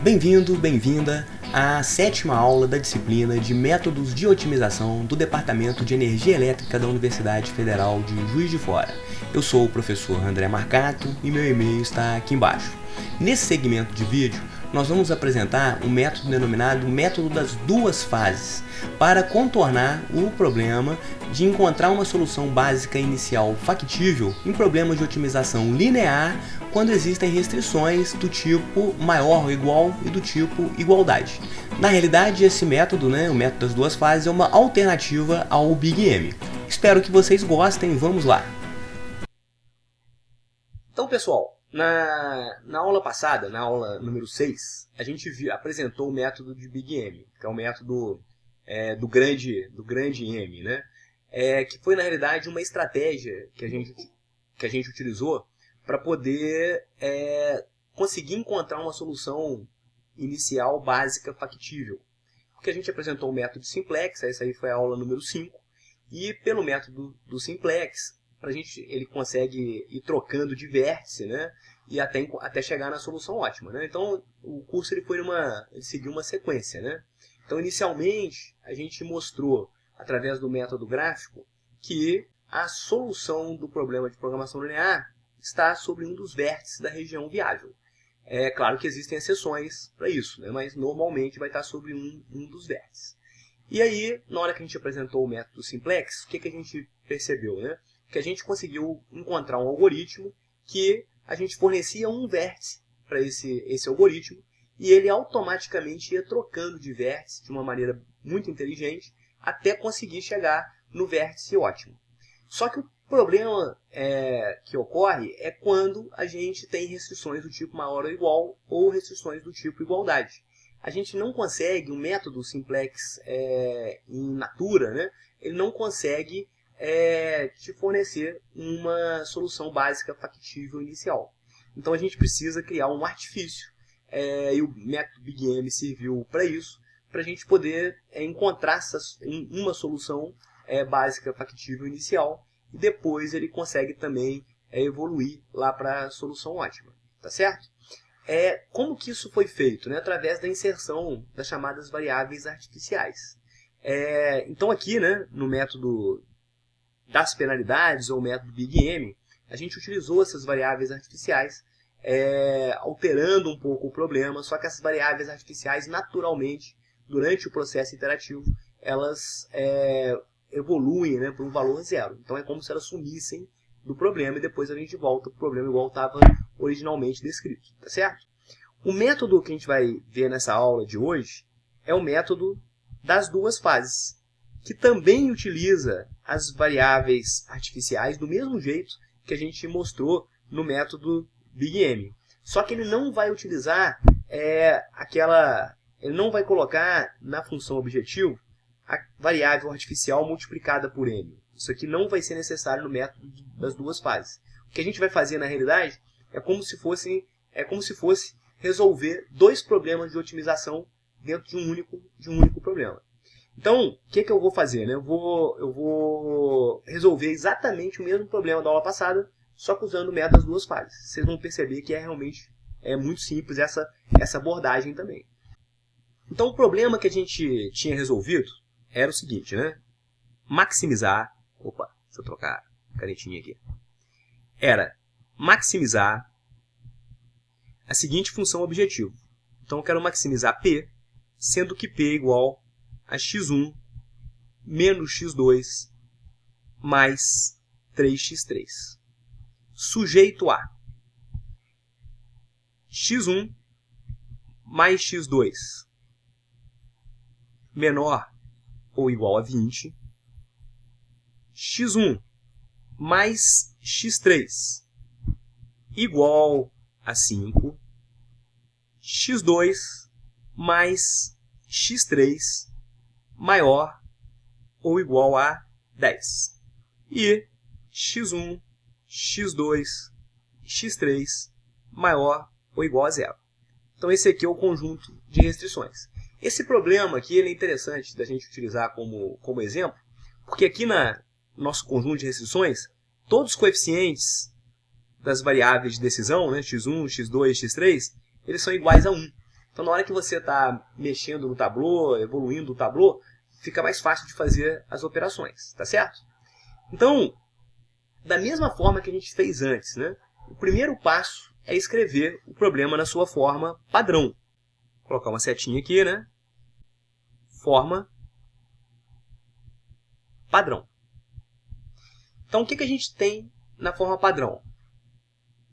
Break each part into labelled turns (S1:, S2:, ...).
S1: Bem-vindo, bem-vinda à 7ª aula da disciplina de Métodos de Otimização do Departamento de Energia Elétrica da Universidade Federal de Juiz de Fora. Eu sou o professor André Marcato e meu e-mail está aqui embaixo. Nesse segmento de vídeo, nós vamos apresentar um método denominado método das duas fases, para contornar o problema de encontrar uma solução básica inicial factível em problemas de otimização linear quando existem restrições do tipo maior ou igual e do tipo igualdade. Na realidade, esse método, o método das duas fases, é uma alternativa ao Big M. Espero que vocês gostem, vamos lá! Então, pessoal, na aula passada, na aula número 6, a gente apresentou o método de Big M, que é o método do grande M, que foi, na realidade, uma estratégia que a gente utilizou para poder conseguir encontrar uma solução inicial básica factível. Porque a gente apresentou o método simplex, essa aí foi a aula número 5, e pelo método do simplex, ele consegue ir trocando de vértice, e até chegar na solução ótima. Então, o curso ele seguiu uma sequência. Então, inicialmente, a gente mostrou, através do método gráfico, que a solução do problema de programação linear está sobre um dos vértices da região viável. É claro que existem exceções para isso, mas normalmente vai estar sobre um dos vértices. E aí, na hora que a gente apresentou o método simplex, o que a gente percebeu? Que a gente conseguiu encontrar um algoritmo que a gente fornecia um vértice para esse algoritmo e ele automaticamente ia trocando de vértice de uma maneira muito inteligente até conseguir chegar no vértice ótimo. Só que o problema que ocorre é quando a gente tem restrições do tipo maior ou igual ou restrições do tipo igualdade. A gente não consegue, o método simplex in natura, ele não consegue te fornecer uma solução básica factível inicial. Então a gente precisa criar um artifício, e o método Big M serviu para isso, para a gente poder encontrar uma solução básica factível inicial, e depois ele consegue também evoluir lá para a solução ótima. Tá certo? Como que isso foi feito? Através da inserção das chamadas variáveis artificiais. Então aqui, no método das penalidades, ou método Big M, a gente utilizou essas variáveis artificiais, alterando um pouco o problema, só que essas variáveis artificiais, naturalmente, durante o processo iterativo, elas evoluem para um valor zero. Então é como se elas sumissem do problema e depois a gente volta para o problema igual estava originalmente descrito. Tá certo? O método que a gente vai ver nessa aula de hoje é o método das duas fases, que também utiliza as variáveis artificiais do mesmo jeito que a gente mostrou no método Big M. Só que ele não vai utilizar ele não vai colocar na função objetivo a variável artificial multiplicada por m. Isso aqui não vai ser necessário no método das duas fases. O que a gente vai fazer na realidade é como se fosse resolver dois problemas de otimização dentro de um único problema. Então, o que eu vou fazer? Eu vou resolver exatamente o mesmo problema da aula passada, só que usando o método das duas fases. Vocês vão perceber que realmente muito simples essa abordagem também. Então, o problema que a gente tinha resolvido era o seguinte, maximizar... Opa, deixa eu trocar a canetinha aqui. Era maximizar a seguinte função objetivo. Então, eu quero maximizar P, sendo que P é igual a x1 menos x2 mais 3x3. Sujeito a x1 mais x2 menor ou igual a 20, x1 mais x3 igual a 5, x2 mais x3 maior ou igual a 10. E x1, x2, x3 maior ou igual a 0. Então esse aqui é o conjunto de restrições. Esse problema aqui ele é interessante da gente utilizar como exemplo, porque aqui no nosso conjunto de restrições, todos os coeficientes das variáveis de decisão, x1, x2, x3, eles são iguais a 1. Então, na hora que você está mexendo no tablô, evoluindo o tablô, fica mais fácil de fazer as operações, tá certo? Então, da mesma forma que a gente fez antes, né? O primeiro passo é escrever o problema na sua forma padrão. Vou colocar uma setinha aqui, né? Forma padrão. Então, o que a gente tem na forma padrão?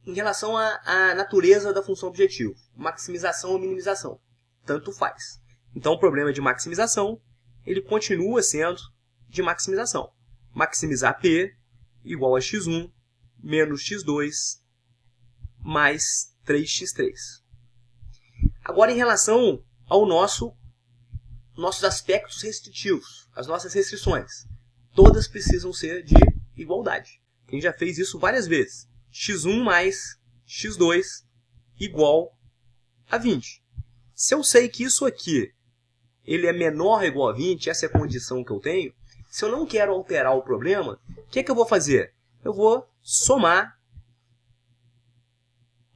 S1: Em relação à natureza da função objetivo, maximização ou minimização, tanto faz. Então, o problema de maximização, ele continua sendo de maximização. Maximizar P igual a x1 menos x2 mais 3x3. Agora, em relação ao nossos aspectos restritivos, as nossas restrições, todas precisam ser de igualdade. A gente já fez isso várias vezes. x1 mais x2 igual a 20. Se eu sei que isso aqui ele é menor ou igual a 20, essa é a condição que eu tenho, se eu não quero alterar o problema, o que eu vou fazer? Eu vou somar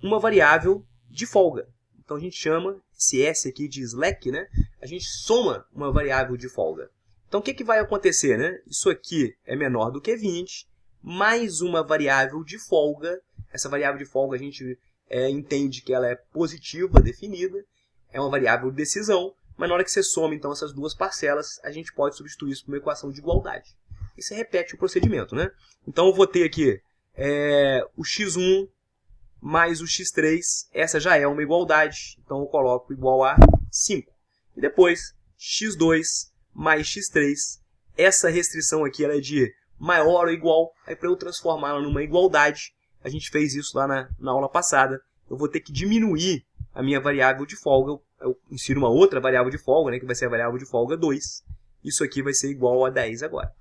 S1: uma variável de folga. Então a gente chama esse S aqui de slack, né? A gente soma uma variável de folga. Então o que vai acontecer, né? Isso aqui é menor do que 20, mais uma variável de folga. Essa variável de folga a gente entende que ela é positiva, definida. É uma variável de decisão. Mas na hora que você soma então essas duas parcelas, a gente pode substituir isso por uma equação de igualdade. E você repete o procedimento, né? Então eu vou ter aqui o x1 mais o x3. Essa já é uma igualdade. Então eu coloco igual a 5. E depois x2 mais x3. Essa restrição aqui ela é de maior ou igual. Aí para eu transformá-la numa igualdade, a gente fez isso lá na aula passada. Eu vou ter que diminuir a minha variável de folga. Eu insiro uma outra variável de folga, né, que vai ser a variável de folga 2. Isso aqui vai ser igual a 10 agora.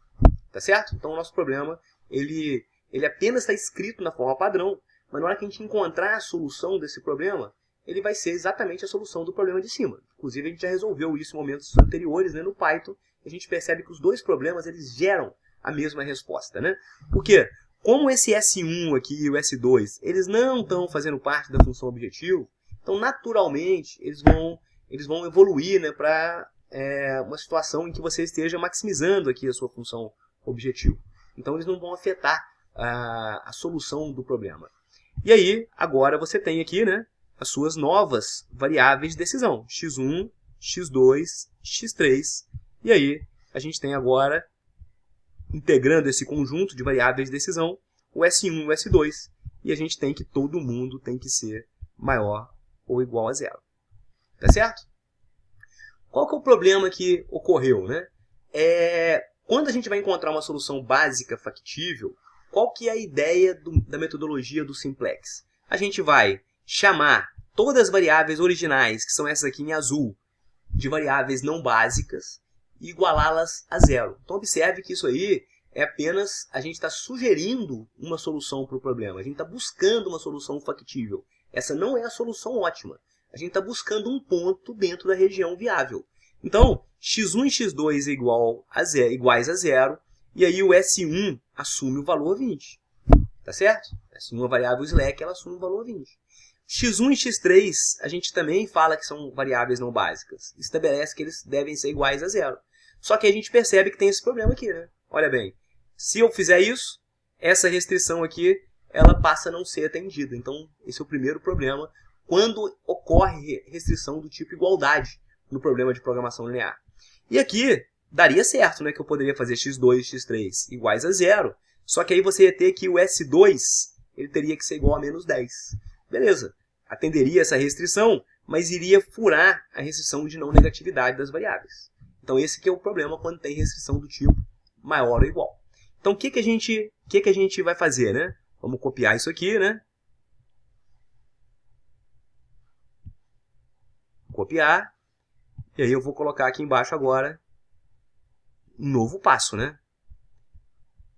S1: Tá certo? Então o nosso problema ele apenas está escrito na forma padrão, mas na hora que a gente encontrar a solução desse problema, ele vai ser exatamente a solução do problema de cima. Inclusive a gente já resolveu isso em momentos anteriores, né, no Python. A gente percebe que os dois problemas eles geram a mesma resposta, né? Por quê? Como esse S1 aqui e o S2, eles não estão fazendo parte da função objetivo, então naturalmente eles vão evoluir, né, para uma situação em que você esteja maximizando aqui a sua função objetivo. Então eles não vão afetar a solução do problema. E aí, agora você tem aqui, né, as suas novas variáveis de decisão, x1, x2, x3. E aí, a gente tem agora, integrando esse conjunto de variáveis de decisão, o S1 e o S2. E a gente tem que todo mundo tem que ser maior ou igual a 0. Tá certo? Qual que é o problema que ocorreu, né? Quando a gente vai encontrar uma solução básica factível, qual que é a ideia da metodologia do simplex? A gente vai chamar todas as variáveis originais, que são essas aqui em azul, de variáveis não básicas, e igualá-las a 0. Então observe que isso aí é apenas a gente está sugerindo uma solução para o problema. A gente está buscando uma solução factível. Essa não é a solução ótima. A gente está buscando um ponto dentro da região viável. Então, x1 e x2 iguais a 0. E aí o S1 assume o valor 20. Tá certo? S1 é uma variável slack, ela assume o valor 20. x1 e x3, a gente também fala que são variáveis não básicas. Estabelece que eles devem ser iguais a 0. Só que a gente percebe que tem esse problema aqui, né? Olha bem, se eu fizer isso, essa restrição aqui, ela passa a não ser atendida. Então, esse é o primeiro problema quando ocorre restrição do tipo igualdade no problema de programação linear. E aqui, daria certo, né? Que eu poderia fazer x2 e x3 iguais a 0. Só que aí você ia ter que o S2, ele teria que ser igual a menos 10. Beleza, atenderia essa restrição, mas iria furar a restrição de não negatividade das variáveis. Então esse que é o problema quando tem restrição do tipo maior ou igual. Então o que a gente vai fazer, né? Vamos copiar isso aqui, né? Copiar. E aí eu vou colocar aqui embaixo agora um novo passo, né?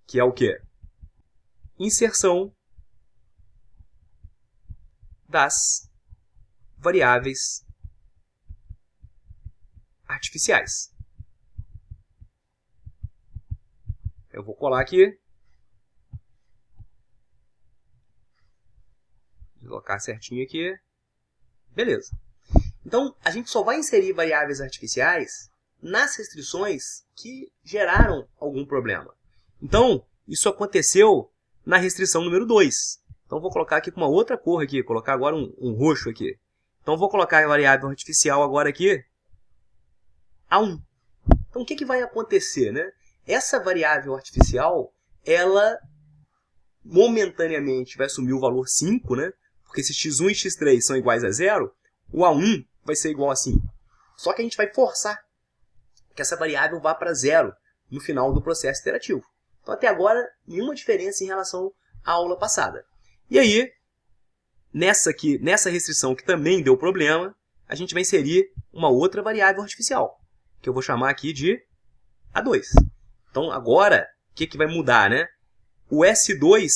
S1: Que é o quê? Inserção das variáveis artificiais. Eu vou colar aqui. Vou colocar certinho aqui. Beleza. Então, a gente só vai inserir variáveis artificiais nas restrições que geraram algum problema. Então, isso aconteceu na restrição número 2. Então, vou colocar aqui com uma outra cor aqui, colocar agora um roxo aqui. Então, vou colocar a variável artificial agora aqui, A1. Então, o que vai acontecer, né? Essa variável artificial, ela momentaneamente vai assumir o valor 5, né? Porque se x1 e x3 são iguais a 0, o A1 vai ser igual a 5. Só que a gente vai forçar que essa variável vá para 0 no final do processo iterativo. Então, até agora, nenhuma diferença em relação à aula passada. E aí, nessa restrição que também deu problema, a gente vai inserir uma outra variável artificial, que eu vou chamar aqui de A2. Então, agora, o que vai mudar, né? O S2,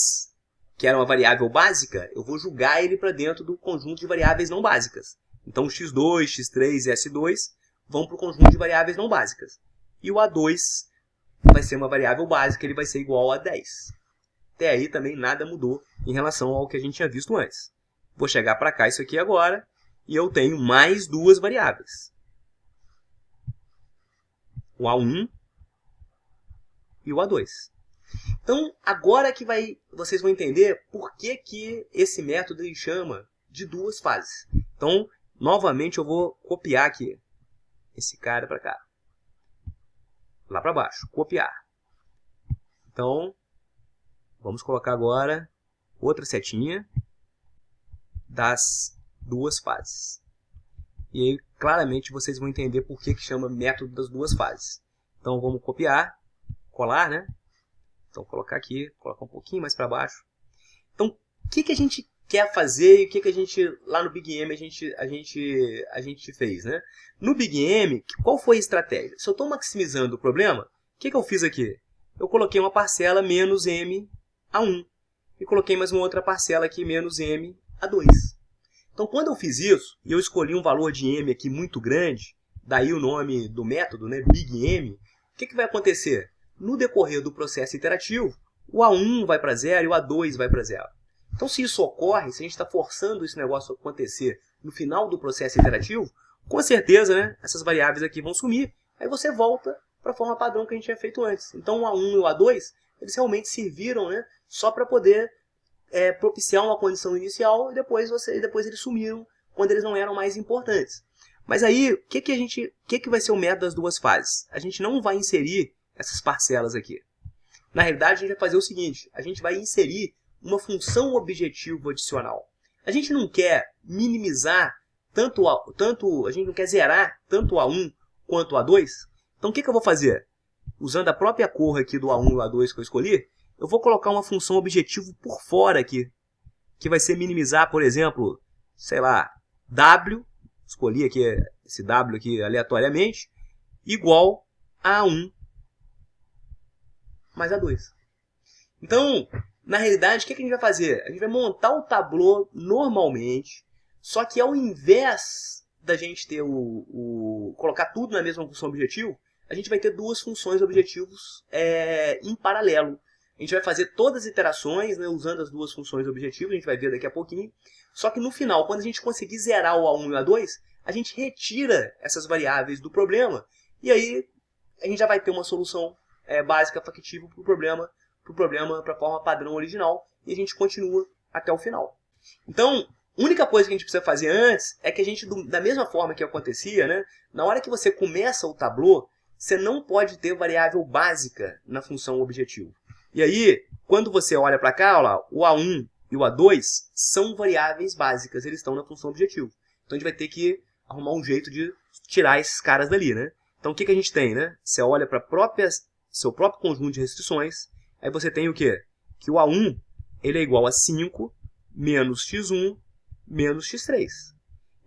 S1: que era uma variável básica, eu vou jogar ele para dentro do conjunto de variáveis não básicas. Então, x2, x3 e S2 vão para o conjunto de variáveis não básicas. E o A2 vai ser uma variável básica, ele vai ser igual a 10. Até aí também nada mudou em relação ao que a gente tinha visto antes. Vou chegar para cá isso aqui agora, e eu tenho mais duas variáveis. O A1 e o A2. Então, agora que vocês vão entender por que esse método ele chama de duas fases. Então, novamente eu vou copiar aqui esse cara para cá. Lá para baixo, copiar. Então, vamos colocar agora outra setinha das duas fases. E aí, claramente, vocês vão entender por que chama método das duas fases. Então, vamos copiar, colar, né? Então, colocar aqui, colocar um pouquinho mais para baixo. Então, o que a gente quer fazer e o que a gente, lá no Big M, a gente fez, né? No Big M, qual foi a estratégia? Se eu estou maximizando o problema, o que eu fiz aqui? Eu coloquei uma parcela menos M A1 e coloquei mais uma outra parcela aqui, menos M A2. Então, quando eu fiz isso, e eu escolhi um valor de M aqui muito grande, daí o nome do método, né, Big M, o que vai acontecer? No decorrer do processo iterativo, o A1 vai para 0 e o A2 vai para 0. Então, se isso ocorre, se a gente está forçando esse negócio a acontecer no final do processo iterativo, com certeza, né, essas variáveis aqui vão sumir. Aí você volta para a forma padrão que a gente tinha feito antes. Então, o A1 e o A2, eles realmente serviram, né, só para poder propiciar uma condição inicial e depois eles sumiram quando eles não eram mais importantes. Mas aí, o que vai ser o método das duas fases? A gente não vai inserir essas parcelas aqui. Na realidade, a gente vai fazer o seguinte, a gente vai inserir uma função objetivo adicional. A gente não quer minimizar a gente não quer zerar tanto o A1 quanto o A2. Então, o que eu vou fazer? Usando a própria cor aqui do A1 e o A2 que eu escolhi, eu vou colocar uma função objetivo por fora aqui, que vai ser minimizar, por exemplo, sei lá, W, escolhi aqui esse W aqui aleatoriamente, igual a A1 mais A2. Então, na realidade, o que a gente vai fazer? A gente vai montar o tablô normalmente, só que ao invés da gente ter colocar tudo na mesma função objetivo, a gente vai ter duas funções objetivos em paralelo. A gente vai fazer todas as iterações, né, usando as duas funções objetivos, a gente vai ver daqui a pouquinho. Só que no final, quando a gente conseguir zerar o A1 e o A2, a gente retira essas variáveis do problema, e aí a gente já vai ter uma solução básica factível para o problema, para a forma padrão original, e a gente continua até o final. Então, a única coisa que a gente precisa fazer antes é que a gente, da mesma forma que acontecia, né, na hora que você começa o tablô, você não pode ter variável básica na função objetivo. E aí, quando você olha para cá, olha lá, o A1 e o A2 são variáveis básicas, eles estão na função objetivo. Então, a gente vai ter que arrumar um jeito de tirar esses caras dali, né? Então, o que a gente tem, né? Você olha para seu próprio conjunto de restrições, aí você tem o quê? Que o A1 ele é igual a 5 menos x1 menos x3.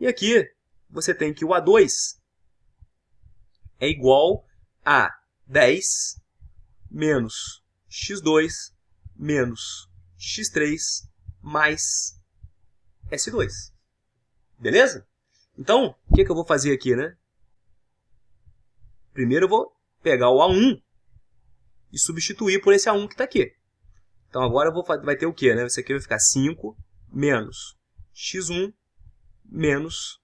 S1: E aqui, você tem que o A2 é igual a 10 menos x2 menos x3 mais S2. Beleza? Então, o que eu vou fazer aqui, né? Primeiro eu vou pegar o A1 e substituir por esse A1 que está aqui. Então agora vai ter o quê, né? Isso aqui vai ficar 5 menos x1 menos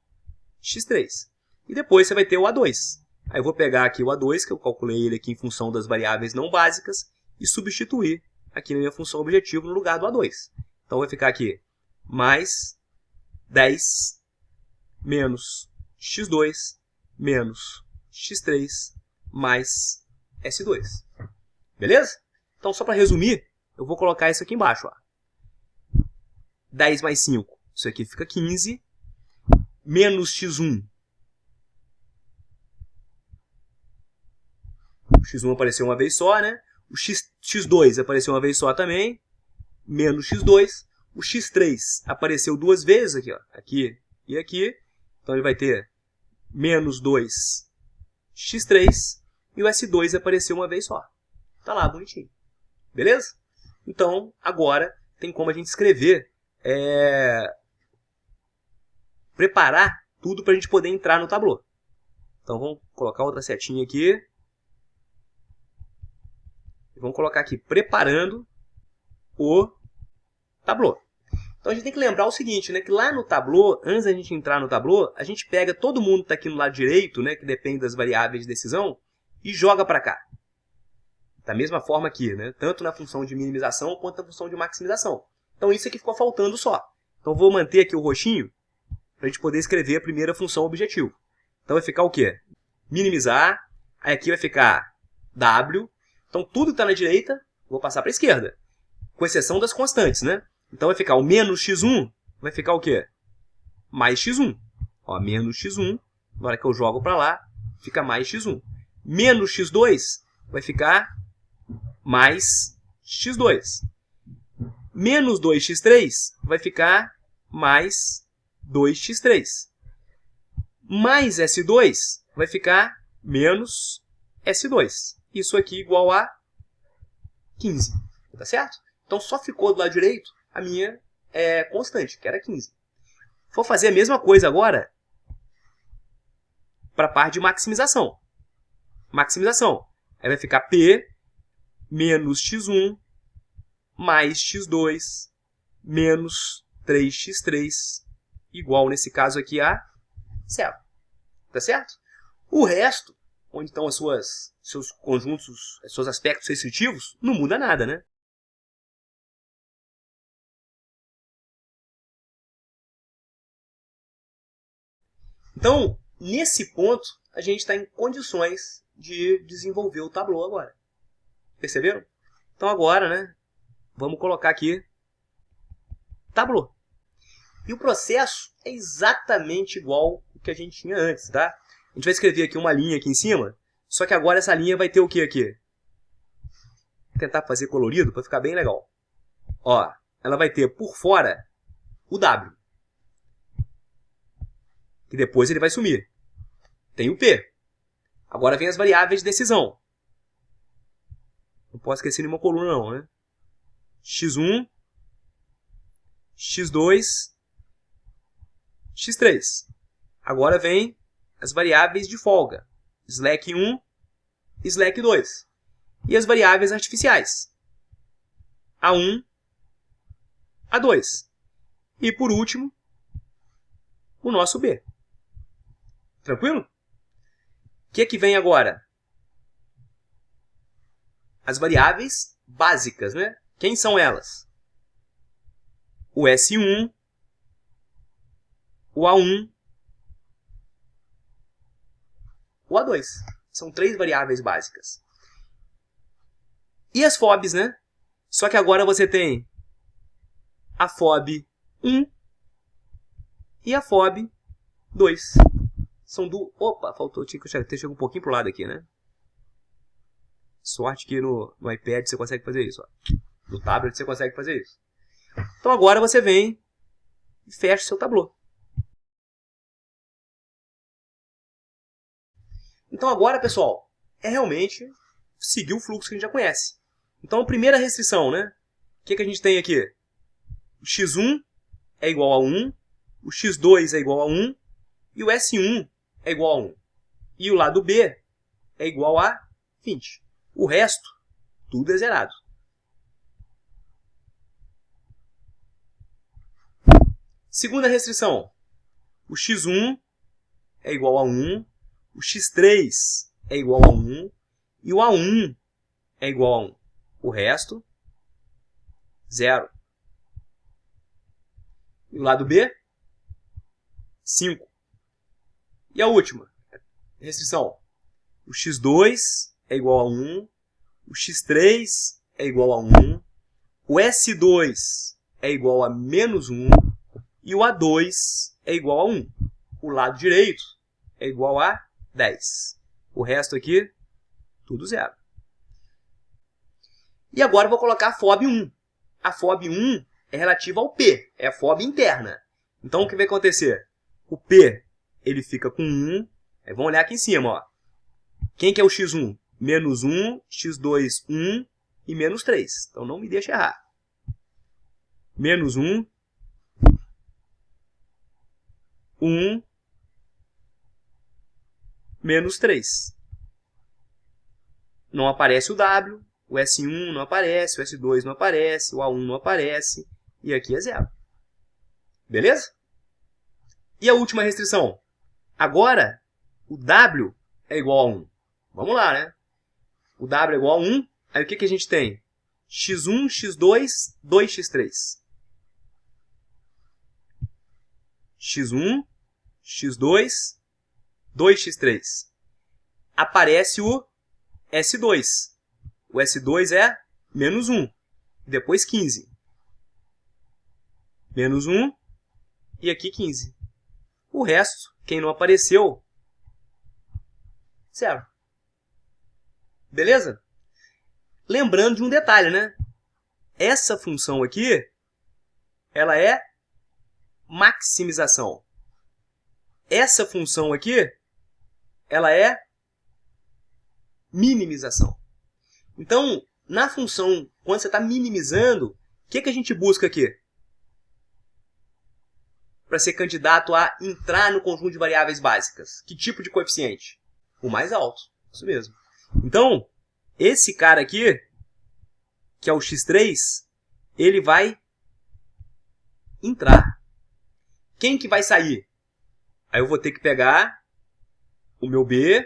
S1: x3. E depois você vai ter o A2. Aí eu vou pegar aqui o A2, que eu calculei ele aqui em função das variáveis não básicas, e substituir aqui na minha função objetivo no lugar do A2. Então vai ficar aqui mais 10 menos x2 menos x3 mais S2. Beleza? Então, só para resumir, eu vou colocar isso aqui embaixo. Ó. 10 mais 5, isso aqui fica 15, menos x1. O x1 apareceu uma vez só, né? O x2 apareceu uma vez só também, menos x2. O x3 apareceu duas vezes aqui, ó, aqui e aqui. Então, ele vai ter menos 2x3 e o S2 apareceu uma vez só. Tá lá, bonitinho. Beleza? Então, agora tem como a gente escrever, preparar tudo para a gente poder entrar no Tableau. Então, vamos colocar outra setinha aqui. Vamos colocar aqui, preparando o Tableau. Então, a gente tem que lembrar o seguinte, né, que lá no Tableau, antes da gente entrar no Tableau, a gente pega todo mundo que está aqui no lado direito, né, que depende das variáveis de decisão, e joga para cá. Da mesma forma aqui, né, tanto na função de minimização quanto na função de maximização. Então, isso aqui ficou faltando só. Então, vou manter aqui o roxinho para a gente poder escrever a primeira função objetivo. Então, vai ficar o quê? Minimizar. Aí aqui vai ficar W. Então, tudo que está na direita, vou passar para a esquerda. Com exceção das constantes, né? Então, vai ficar o menos x1, vai ficar o quê? Mais x1. Ó, menos x1, na hora que eu jogo para lá, fica mais x1. Menos x2 vai ficar mais x2. Menos 2x3 vai ficar mais 2x3. Mais S2 vai ficar menos S2. Isso aqui igual a 15. Tá certo? Então, só ficou do lado direito a minha constante, que era 15. Vou fazer a mesma coisa agora para a parte de maximização. Maximização. Aí vai ficar P menos x1 mais x2 menos 3x3 igual, nesse caso aqui, a 0. Tá certo? O resto, onde estão seus conjuntos, seus aspectos restritivos, não muda nada, né? Então, nesse ponto, a gente está em condições de desenvolver o Tableau agora. Perceberam? Então agora, né, vamos colocar aqui Tableau. E o processo é exatamente igual ao que a gente tinha antes, tá? A gente vai escrever aqui uma linha aqui em cima, só que agora essa linha vai ter o que aqui? Vou tentar fazer colorido para ficar bem legal. Ó, ela vai ter por fora o W. Que depois ele vai sumir. Tem o P. Agora vem as variáveis de decisão. Não posso esquecer nenhuma coluna não, né? x1, x2, x3. Agora vem as variáveis de folga. Slack 1, Slack 2. E as variáveis artificiais. A1, A2. E por último, o nosso B. Tranquilo? O que vem agora? As variáveis básicas, né? Quem são elas? O S1, o A1, o A2. São 3 variáveis básicas. E as FOBs, né? Só que agora você tem a FOB 1 e a FOB 2. São do... Opa, faltou. Tinha que chegar um pouquinho pro lado aqui, né? Sorte que no iPad você consegue fazer isso. Ó. No tablet você consegue fazer isso. Então agora você vem e fecha o seu Tableau. Então agora, pessoal, é realmente seguir o fluxo que a gente já conhece. Então a primeira restrição, né? O que a gente tem aqui? O x1 é igual a 1, o x2 é igual a 1 e o S1 é igual a 1. E o lado B é igual a 20. O resto, tudo é zerado. Segunda restrição. O x1 é igual a 1, o x3 é igual a 1 e o A1 é igual a 1. O resto, 0. E o lado B, 5. E a última, restrição. O x2 é igual a 1, o x3 é igual a 1, o S2 é igual a menos 1 e o A2 é igual a 1. O lado direito é igual a 10. O resto aqui, tudo 0. E agora eu vou colocar a FOB 1. A FOB 1 é relativa ao P, é a FOB interna. Então, o que vai acontecer? O P ele fica com 1. Aí vamos olhar aqui em cima. Ó. Quem que é o x1? Menos 1, x2, 1 e menos 3. Então, não me deixa errar. Menos 1, 1, menos 3. Não aparece o W, o S1 não aparece, o S2 não aparece, o A1 não aparece, e aqui é 0. Beleza? E a última restrição? Agora, o W é igual a 1. Vamos lá, né? O W é igual a 1, aí o que a gente tem? x1, x2, 2x3. x1, x2, 2x3. Aparece o S2. O S2 é menos 1. Depois 15. Menos 1 e aqui 15. O resto, quem não apareceu, 0. Beleza? Lembrando de um detalhe, né? Essa função aqui, ela é maximização. Essa função aqui, ela é minimização. Então, na função, quando você está minimizando, o que a gente busca aqui? Para ser candidato a entrar no conjunto de variáveis básicas. Que tipo de coeficiente? O mais alto. Isso mesmo. Então, esse cara aqui, que é o x3, ele vai entrar. Quem que vai sair? Aí eu vou ter que pegar o meu B,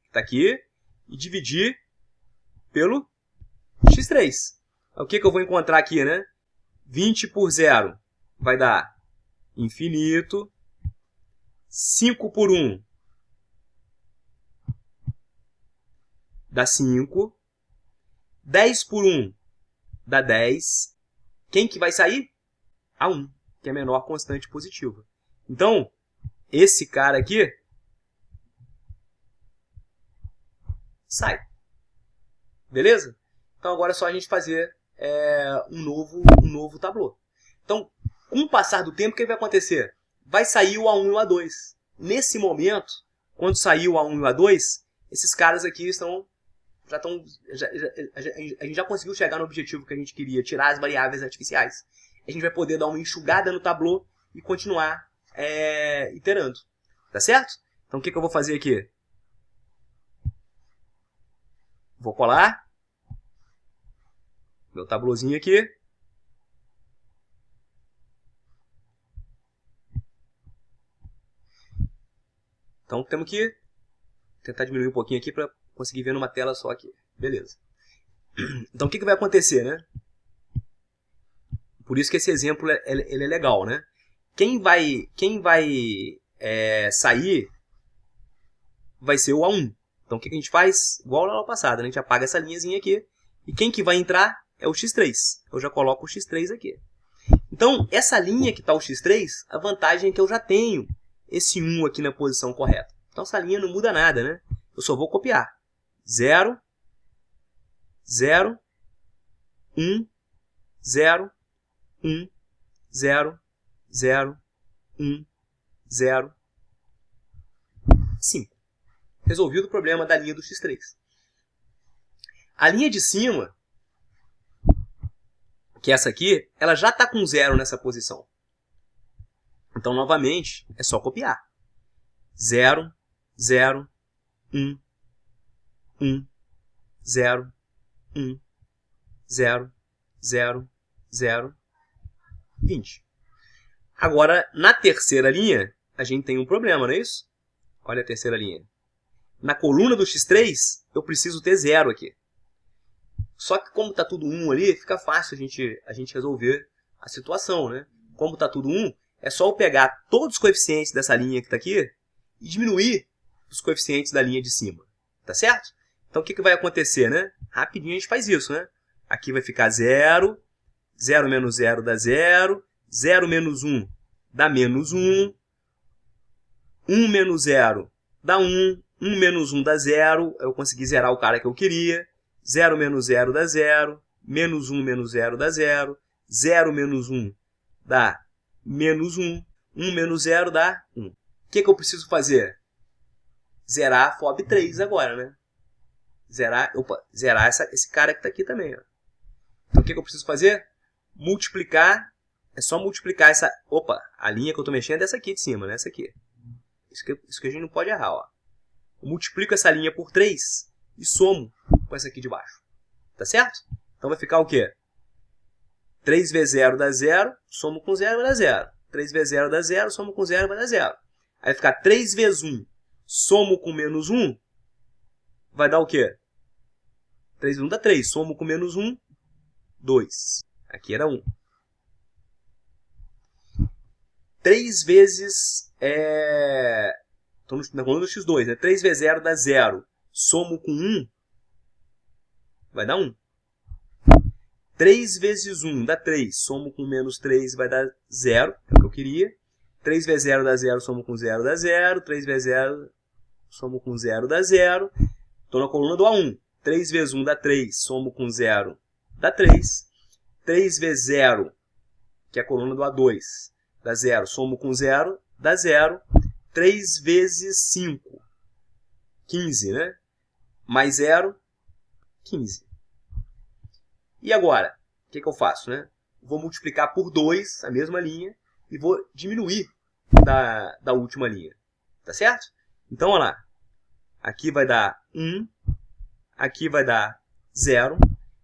S1: que está aqui, e dividir pelo x3. O que eu vou encontrar aqui, né? 20 por 0 vai dar infinito. 5 por 1 dá 5. 10 por 1 dá 10. Quem que vai sair? A1, que é a menor constante positiva. Então, esse cara aqui sai. Beleza? Então, agora é só a gente fazer um novo tablô. Então, com o passar do tempo, o que vai acontecer? Vai sair o A1 e o A2. Nesse momento, quando sair o A1 e o A2, esses caras aqui a gente já conseguiu chegar no objetivo que a gente queria, tirar as variáveis artificiais. A gente vai poder dar uma enxugada no tablô e continuar iterando. Tá certo? Então, o que eu vou fazer aqui? Vou colar meu tablôzinho aqui. Então, temos que tentar diminuir um pouquinho aqui para conseguir ver numa tela só aqui. Beleza. Então, o que vai acontecer, né? Por isso que esse exemplo ele é legal, né? Quem vai sair vai ser o A1. Então, o que a gente faz? Igual na aula passada, né? A gente apaga essa linhazinha aqui. E quem que vai entrar é o x3. Eu já coloco o x3 aqui. Então, essa linha que está o x3, a vantagem é que eu já tenho esse 1 aqui na posição correta. Então, essa linha não muda nada, né? Eu só vou copiar. 0, 0, 1, 0, 1, 0, 0, 1, 0, 5. Resolvido o problema da linha do x3. A linha de cima, que é essa aqui, ela já está com 0 nessa posição. Então, novamente, é só copiar. 0, 0, 1, 1, 0, 1, 0, 0, 0, 20. Agora, na terceira linha, a gente tem um problema, não é isso? Olha a terceira linha. Na coluna do x3, eu preciso ter 0 aqui. Só que como está tudo 1 ali, fica fácil a gente resolver a situação, né? Como está tudo 1, é só eu pegar todos os coeficientes dessa linha que está aqui e diminuir os coeficientes da linha de cima. Tá certo? Então o que vai acontecer, né? Rapidinho a gente faz isso, né? Aqui vai ficar 0, 0 menos 0 dá 0, 0 menos 1 dá menos 1, 1 menos 0 dá 1, 1 menos 1 dá 0, eu consegui zerar o cara que eu queria, 0 menos 0 dá 0, menos 1 menos 0 dá 0, 0 menos 1 dá menos 1, 1 menos 0 dá 1. O que eu preciso fazer? Zerar a FOB 3 agora, né? Zerar esse cara que está aqui também. Ó. Então o que eu preciso fazer? Multiplicar, é só multiplicar essa... Opa, a linha que eu estou mexendo é essa aqui de cima, né? Essa aqui. Isso que a gente não pode errar, ó. Eu multiplico essa linha por 3 e somo com essa aqui de baixo. Tá certo? Então vai ficar o quê? 3 vezes 0 dá 0, somo com 0 vai dar 0. 3 vezes 0 dá 0, somo com 0 vai dar 0. Aí vai ficar 3 vezes 1, somo com menos 1, vai dar o quê? 3 vezes 1 dá 3, somo com menos 1, 2. Aqui era 1. 3 vezes... Estou na coluna do x2, né? 3 vezes 0 dá 0. Somo com 1, vai dar 1. 3 vezes 1 dá 3. Somo com menos 3 vai dar 0. É o que eu queria. 3 vezes 0 dá 0. Somo com 0 dá 0. 3 vezes 0, somo com 0 dá 0. Estou na coluna do A1. 3 vezes 1 dá 3. Somo com 0 dá 3. 3 vezes 0, que é a coluna do A2, dá 0. Somo com 0 dá 0. 3 vezes 5, 15, né? Mais 0, 15. E agora, o que eu faço, né? Vou multiplicar por 2 a mesma linha e vou diminuir da última linha. Tá certo? Então, olha lá. Aqui vai dar 1, aqui vai dar 0.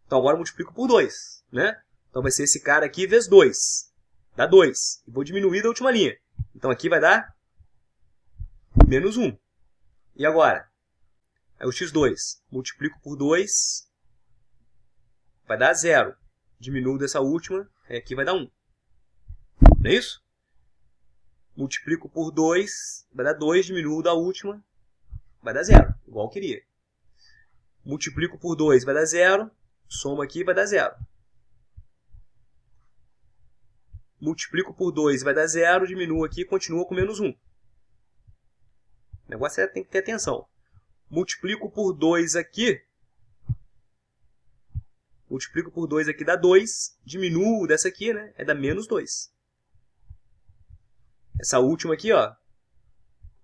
S1: Então, agora eu multiplico por 2, né? Então, vai ser esse cara aqui vezes 2. Dá 2. E vou diminuir da última linha. Então, aqui vai dar menos 1. E agora? Aí o x2. Multiplico por 2. Vai dar 0. Diminuo dessa última. Aí aqui vai dar 1. Não é isso? Multiplico por 2. Vai dar 2. Diminuo da última. Vai dar 0. Igual eu queria. Multiplico por 2. Vai dar 0. Soma aqui vai dar 0. Multiplico por 2 vai dar 0. Diminuo aqui e continua com menos 1. O negócio tem que ter atenção. Multiplico por 2 aqui. Multiplico por 2 aqui dá 2. Diminuo dessa aqui, né? É dar menos 2. Essa última aqui, ó,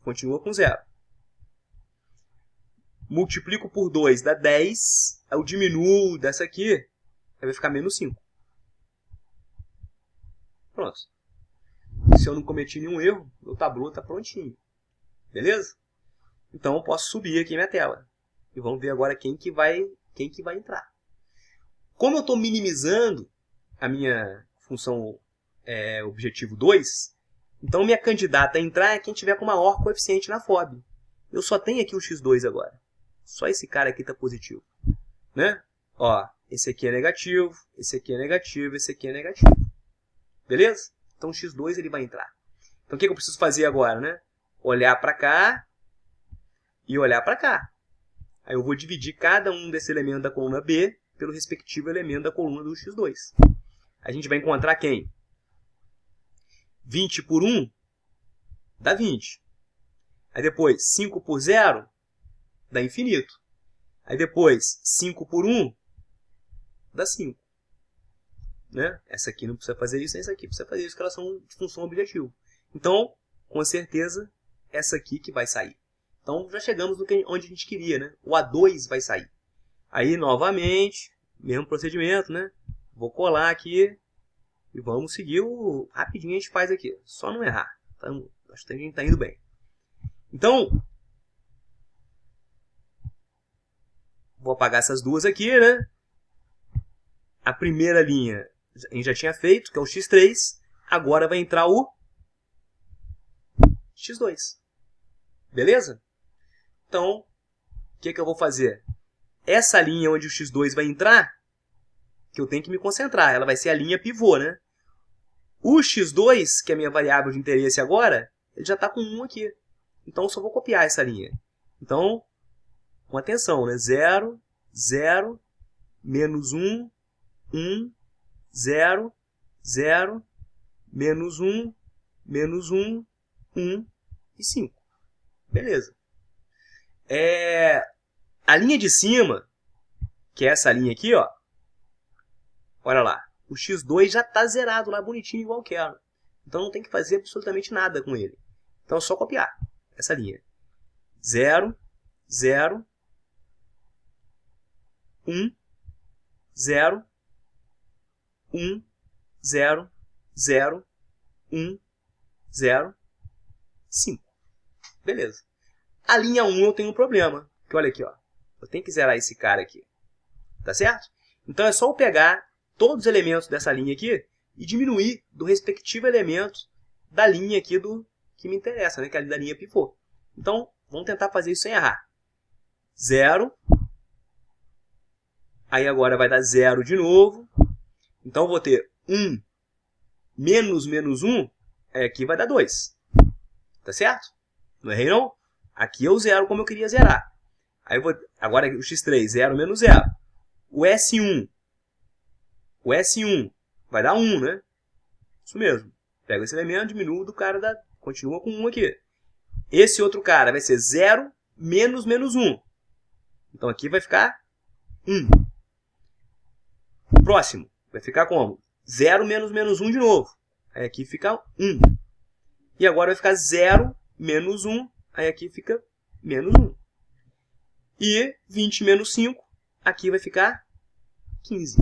S1: continua com 0. Multiplico por 2 dá 10. Aí eu diminuo dessa aqui. Aí vai ficar menos 5. Pronto. Se eu não cometi nenhum erro, meu tabuleiro está prontinho. Beleza? Então eu posso subir aqui minha tela. E vamos ver agora quem que vai entrar. Como eu estou minimizando a minha função objetivo 2, então minha candidata a entrar é quem tiver com maior coeficiente na FOB. Eu só tenho aqui o x2 agora. Só esse cara aqui está positivo. Né? Ó, esse aqui é negativo, esse aqui é negativo, esse aqui é negativo. Beleza? Então o x2 ele vai entrar. Então o que eu preciso fazer agora, né? Olhar para cá e olhar para cá. Aí eu vou dividir cada um desses elementos da coluna B pelo respectivo elemento da coluna do x2. A gente vai encontrar quem? 20 por 1 dá 20. Aí depois 5 por 0 dá infinito. Aí depois 5 por 1 dá 5. Né? Essa aqui não precisa fazer isso, essa aqui precisa fazer isso, que elas são de função objetivo. Então, com certeza, essa aqui que vai sair. Então, já chegamos onde a gente queria, né? O A2 vai sair. Aí, novamente, mesmo procedimento, né? Vou colar aqui e vamos seguir rapidinho a gente faz aqui. Só não errar. Então, acho que a gente está indo bem. Então, vou apagar essas duas aqui, né? A primeira linha a gente já tinha feito, que é o x3. Agora vai entrar o x2. Beleza? Então, o que eu vou fazer? Essa linha onde o x2 vai entrar, que eu tenho que me concentrar, ela vai ser a linha pivô, né? O x2, que é a minha variável de interesse agora, ele já está com 1 aqui. Então, eu só vou copiar essa linha. Então, com atenção, né? 0, 0, menos 1, 1, 0, 0, menos 1, menos 1, 1 e 5. Beleza. A linha de cima, que é essa linha aqui, ó. Olha lá. O x2 já está zerado lá, bonitinho, igual eu quero. Então não tem que fazer absolutamente nada com ele. Então é só copiar essa linha. 0, 0, 1, 0, 1, 0, 0, 1, 0, 5. Beleza. A linha 1 eu tenho um problema. Que olha aqui, ó. Eu tenho que zerar esse cara aqui. Tá certo? Então é só eu pegar todos os elementos dessa linha aqui e diminuir do respectivo elemento da linha aqui do que me interessa, né? Que é a da linha pivô. Então, vamos tentar fazer isso sem errar. 0. Aí agora vai dar 0 de novo. Então, eu vou ter 1 menos menos 1. Aí aqui vai dar 2. Tá certo? Não errei, não? Aqui eu zero como eu queria zerar. Aí eu vou, agora o x3, 0 menos 0. O S1 vai dar 1, né? Isso mesmo. Pega esse elemento, diminuo do cara, continua com 1 aqui. Esse outro cara vai ser 0 menos menos 1. Então aqui vai ficar 1. O próximo vai ficar como? 0 menos menos 1 de novo. Aí aqui fica 1. E agora vai ficar 0 menos 1. Aí aqui fica menos 1. E 20 menos 5, aqui vai ficar 15.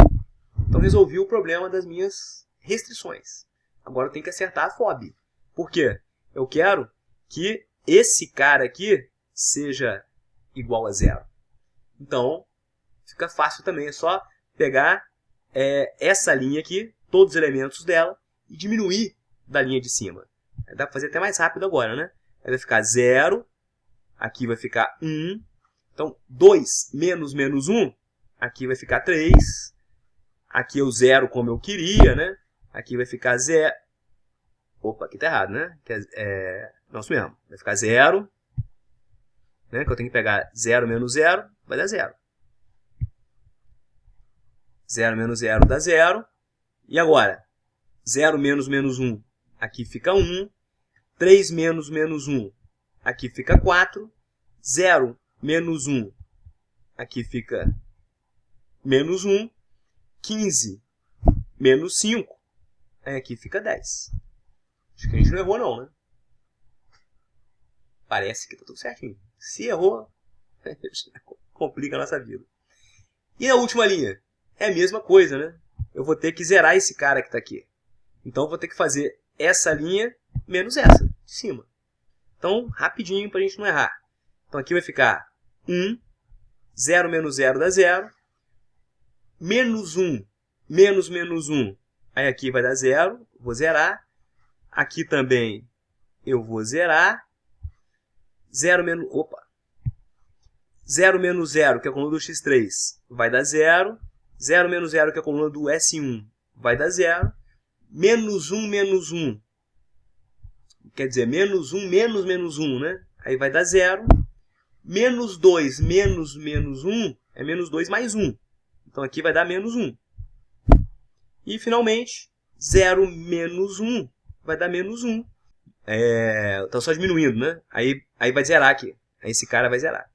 S1: Então resolvi o problema das minhas restrições. Agora eu tenho que acertar a FOB. Por quê? Eu quero que esse cara aqui seja igual a 0. Então, fica fácil também. É só pegar essa linha aqui, todos os elementos dela, e diminuir da linha de cima. Dá para fazer até mais rápido agora, né? Aí vai ficar 0, aqui vai ficar 1. Então, 2 menos menos 1, aqui vai ficar 3. Aqui eu zero como eu queria, né? Aqui vai ficar 0. Opa, aqui tá errado, né? Não, isso mesmo. Vai ficar 0. Né? Que eu tenho que pegar 0 menos 0, vai dar 0. 0 menos 0 dá 0. E agora? 0 menos menos 1, aqui fica 1. 3 menos menos 1, aqui fica 4. 0 menos 1, aqui fica menos 1. 15 menos 5, aí aqui fica 10. Acho que a gente não errou não, né? Parece que tá tudo certinho. Se errou, complica a nossa vida. E a última linha? É a mesma coisa, né? Eu vou ter que zerar esse cara que está aqui. Então, eu vou ter que fazer essa linha menos essa, de cima. Então, rapidinho para a gente não errar. Então, aqui vai ficar 1. 0 menos 0 dá 0. Menos 1, menos menos 1. Aí aqui vai dar 0. Vou zerar. Aqui também eu vou zerar. 0 menos... Opa! 0 menos 0, que é a coluna do x3, vai dar 0. 0 menos 0, que é a coluna do S1, vai dar 0. Menos 1 menos 1. Quer dizer, menos 1 menos menos 1, né? Aí vai dar 0. Menos 2 menos menos 1 é menos 2 mais 1. Então, aqui vai dar menos 1. E, finalmente, 0 menos 1 vai dar menos 1. Então, só diminuindo, né? Aí vai zerar aqui. Aí esse cara vai zerar.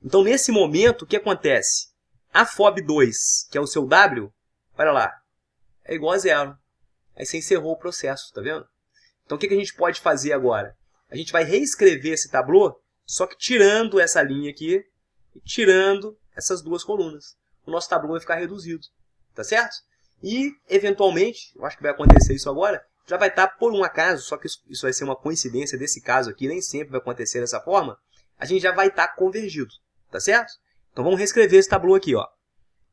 S1: Então, nesse momento, o que acontece? A FOB2, que é o seu W, olha lá, é igual a 0. Aí você encerrou o processo, tá vendo? Então, o que a gente pode fazer agora? A gente vai reescrever esse tablô, só que tirando essa linha aqui e tirando essas duas colunas. O nosso tablô vai ficar reduzido, tá certo? E, eventualmente, eu acho que vai acontecer isso agora, já vai estar por um acaso, só que isso vai ser uma coincidência desse caso aqui, nem sempre vai acontecer dessa forma, a gente já vai estar convergido, tá certo? Então, vamos reescrever esse tablô aqui, ó.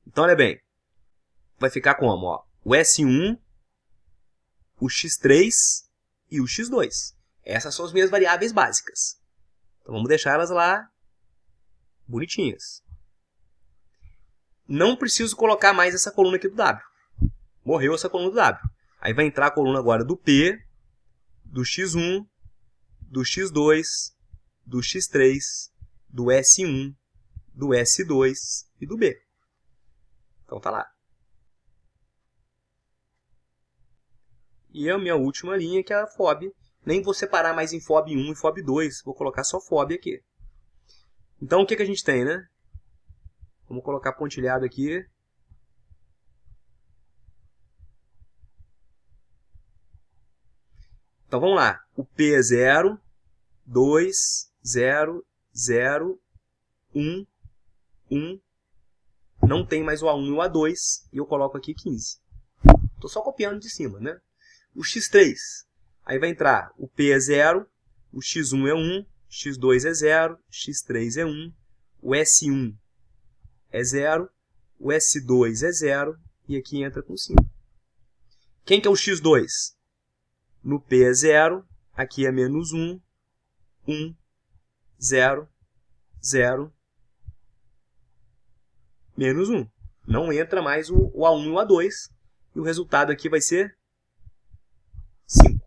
S1: Então, olha bem, vai ficar como? Ó, o S1, o x3 e o x2. Essas são as minhas variáveis básicas. Então vamos deixar elas lá bonitinhas. Não preciso colocar mais essa coluna aqui do W. Morreu essa coluna do W. Aí vai entrar a coluna agora do P, do X1, do X2, do X3, do S1, do S2 e do B. Então tá lá. E a minha última linha, que é a FOB. Nem vou separar mais em FOB 1 e FOB 2. Vou colocar só FOB aqui. Então o que a gente tem, né? Vamos colocar pontilhado aqui. Então vamos lá. O P é 0, 2, 0, 0, 1, 1. Não tem mais o A1 e o A2. E eu coloco aqui 15. Estou só copiando de cima, né? O X3. Aí vai entrar o P é 0, o X1 é 1, X2 é 0, X3 é 1, o S1 é 0, o S2 é 0 e aqui entra com 5. Quem que é o X2? No P é 0, aqui é menos 1, 1, 0, 0, menos 1. Não entra mais o A1 e o A2 e o resultado aqui vai ser 5.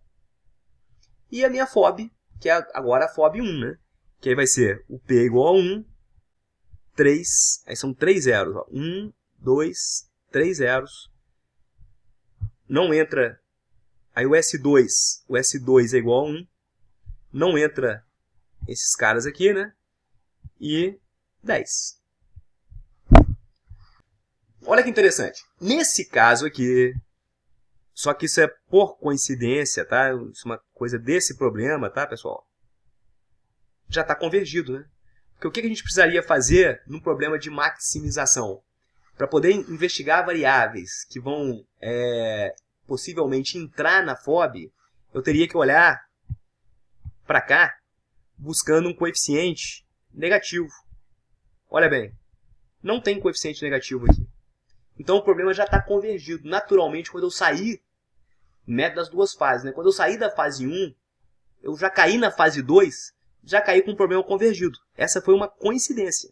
S1: E a minha FOB, que é agora a FOB 1, né? Que aí vai ser o P igual a 1, 3, aí são 3 zeros. Ó. 1, 2, 3 zeros. Não entra, aí o S2 é igual a 1. Não entra esses caras aqui, né? E 10. Olha que interessante. Nesse caso aqui, só que isso é por coincidência, tá? Isso é uma coisa desse problema, tá, pessoal? Já está convergido, né? Porque o que a gente precisaria fazer num problema de maximização? Para poder investigar variáveis que vão possivelmente entrar na FOB, eu teria que olhar para cá, buscando um coeficiente negativo. Olha bem, não tem coeficiente negativo aqui. Então o problema já está convergido. Naturalmente, quando eu sair, método das duas fases, né? Quando eu sair da fase 1, eu já caí na fase 2, já caí com um problema convergido. Essa foi uma coincidência.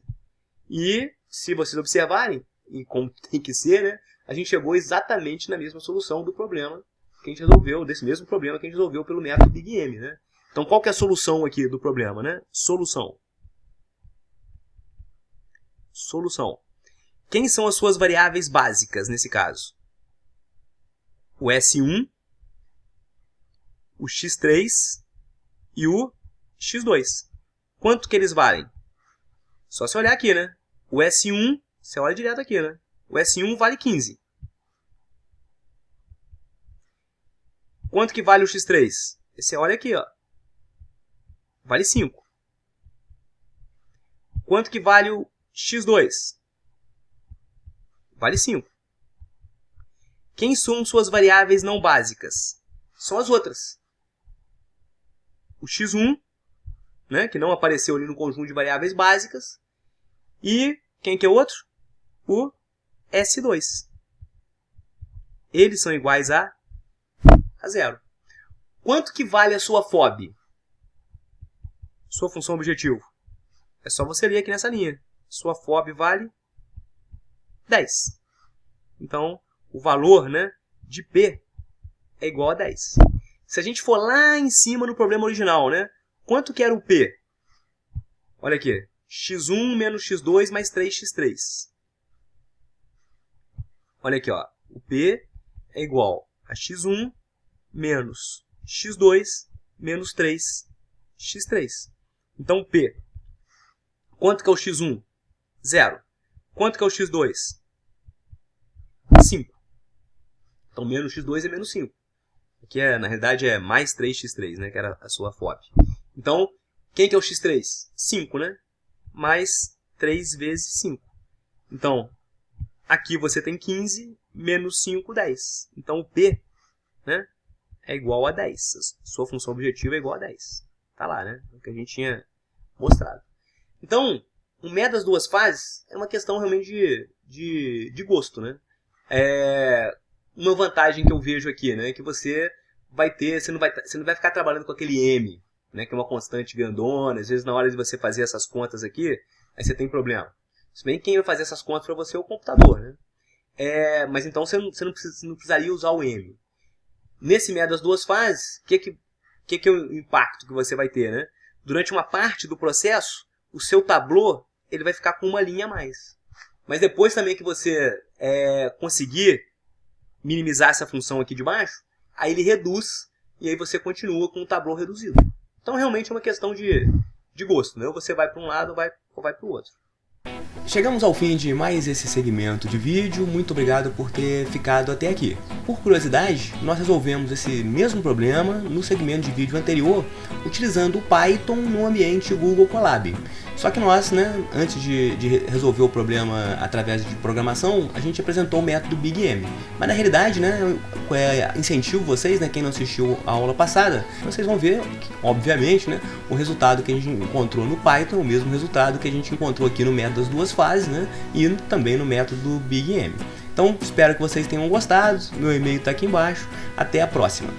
S1: E, se vocês observarem, e como tem que ser, né? A gente chegou exatamente na mesma solução do problema que a gente resolveu, desse mesmo problema que a gente resolveu pelo método Big M, né? Então, qual que é a solução aqui do problema, né? Solução. Solução. Quem são as suas variáveis básicas nesse caso? O S1, o X3 e o X2. Quanto que eles valem? Só se olhar aqui, né? O S1, você olha direto aqui, né? O S1 vale 15. Quanto que vale o X3? Você olha aqui, ó. Vale 5. Quanto que vale o X2? Vale 5. Quem são suas variáveis não básicas? São as outras. O X1, né, que não apareceu ali no conjunto de variáveis básicas. E quem que é o outro? O S2. Eles são iguais a 0. Quanto que vale a sua FOB? Sua função objetivo. É só você ler aqui nessa linha. Sua FOB vale 10. Então, o valor, né, de P é igual a 10. Se a gente for lá em cima no problema original, né, quanto que era o P? Olha aqui. X1 menos X2 mais 3x3. Olha aqui, ó. O P é igual a X1 menos X2 menos 3x3. Então, o P. Quanto que é o X1? 0. Quanto que é o X2? 5. Então, menos X2 é menos 5. Aqui, na realidade, é mais 3x3, né? Que era a sua FOB. Então, quem que é o X3? 5, né? Mais 3 vezes 5. Então, aqui você tem 15, menos 5, 10. Então, o P, né, é igual a 10. Sua função objetiva é igual a 10. Tá lá, né? O que a gente tinha mostrado. Então, o método das duas fases é uma questão realmente de gosto, né? Uma vantagem que eu vejo aqui, né, é que você vai ter, você não vai ficar trabalhando com aquele M, né, que é uma constante grandona. Às vezes na hora de você fazer essas contas aqui, aí você tem problema. Se bem que quem vai fazer essas contas para você é o computador, né? Mas então você não precisaria usar o M. Nesse método das duas fases, o que é o impacto que você vai ter, né? Durante uma parte do processo, o seu tableau ele vai ficar com uma linha a mais. Mas depois também que você conseguir minimizar essa função aqui de baixo, aí ele reduz e aí você continua com o tableau reduzido. Então realmente é uma questão de gosto, né? Ou você vai para um lado ou vai para o outro.
S2: Chegamos ao fim de mais esse segmento de vídeo, muito obrigado por ter ficado até aqui. Por curiosidade, nós resolvemos esse mesmo problema no segmento de vídeo anterior, utilizando o Python no ambiente Google Colab. Só que nós, antes de resolver o problema através de programação, a gente apresentou o método BigM. Mas na realidade, incentivo vocês, quem não assistiu a aula passada, vocês vão ver, obviamente, o resultado que a gente encontrou no Python, o mesmo resultado que a gente encontrou aqui no método das duas fases, e também no método BigM. Então, espero que vocês tenham gostado. Meu e-mail está aqui embaixo. Até a próxima!